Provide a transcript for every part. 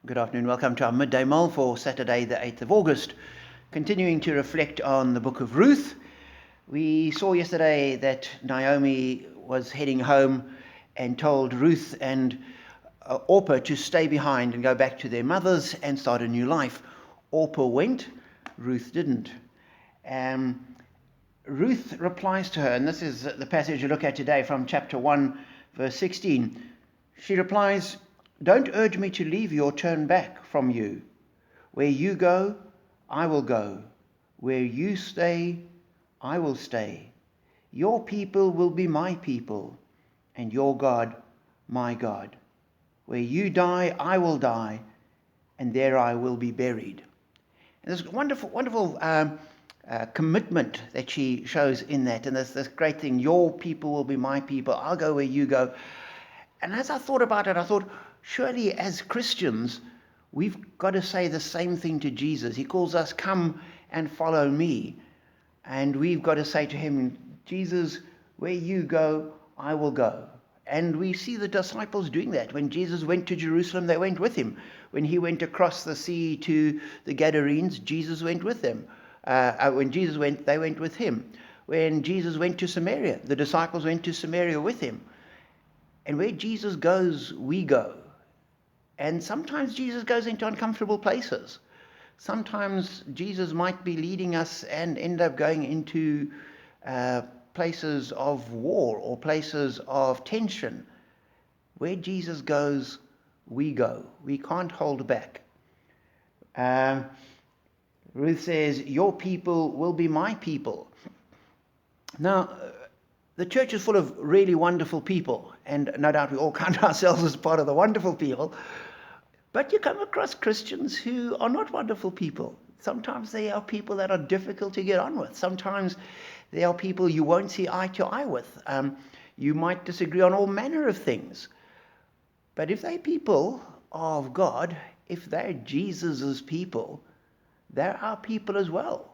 Good afternoon. Welcome to our Midday Mull for Saturday, the 8th of August. Continuing to reflect on the book of Ruth. We saw yesterday that Naomi was heading home and told Ruth and Orpah to stay behind and go back to their mothers and start a new life. Orpah went, Ruth didn't. Ruth replies to her, and this is the passage you look at today from chapter 1, verse 16. She replies, "Don't urge me to leave you or turn back from you. Where you go, I will go. Where you stay, I will stay. Your people will be my people, and your God, my God. Where you die, I will die, and there I will be buried." And this wonderful commitment that she shows in that. And this great thing, your people will be my people. I'll go where you go. And as I thought about it, I thought, surely as Christians, we've got to say the same thing to Jesus. He calls us, "Come and follow me." And we've got to say to him, "Jesus, where you go, I will go." And we see the disciples doing that. When Jesus went to Jerusalem, they went with him. When he went across the sea to the Gadarenes, Jesus went with them. When Jesus went, they went with him. When Jesus went to Samaria, the disciples went to Samaria with him. And where Jesus goes, we go. And sometimes Jesus goes into uncomfortable places. Sometimes Jesus might be leading us and end up going into places of war or places of tension. Where Jesus goes, we go. We can't hold back. Ruth says, "Your people will be my people." Now, the church is full of really wonderful people, and no doubt we all count ourselves as part of the wonderful people. But you come across Christians who are not wonderful people. Sometimes they are people that are difficult to get on with. Sometimes they are people you won't see eye to eye with. You might disagree on all manner of things. But if they're people of God, if they're Jesus's people, they're our people as well.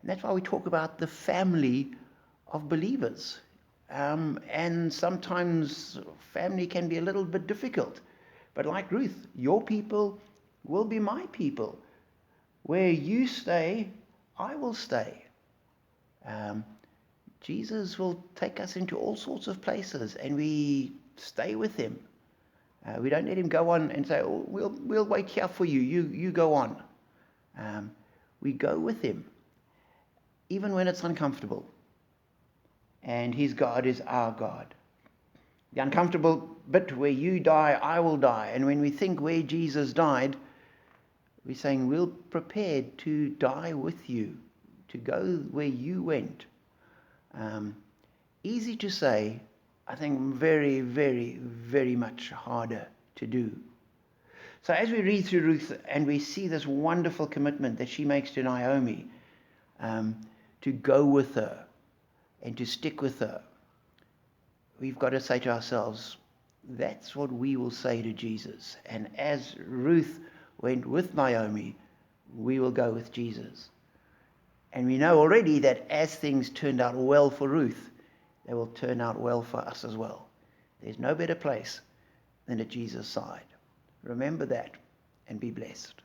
And that's why we talk about the family of believers. And sometimes family can be a little bit difficult. But like Ruth, your people will be my people. Where you stay, I will stay. Jesus will take us into all sorts of places, and we stay with him. We don't let him go on and say, "Oh, we'll wait here for you. You go on." We go with him, even when it's uncomfortable. And his God is our God. The uncomfortable bit, where you die, I will die. And when we think where Jesus died, we're saying we're prepared to die with you, to go where you went. Easy to say, I think very, very, very much harder to do. So as we read through Ruth and we see this wonderful commitment that she makes to Naomi, to go with her and to stick with her, we've got to say to ourselves, that's what we will say to Jesus. And as Ruth went with Naomi, we will go with Jesus. And we know already that as things turned out well for Ruth, they will turn out well for us as well. There's no better place than at Jesus' side. Remember that and be blessed.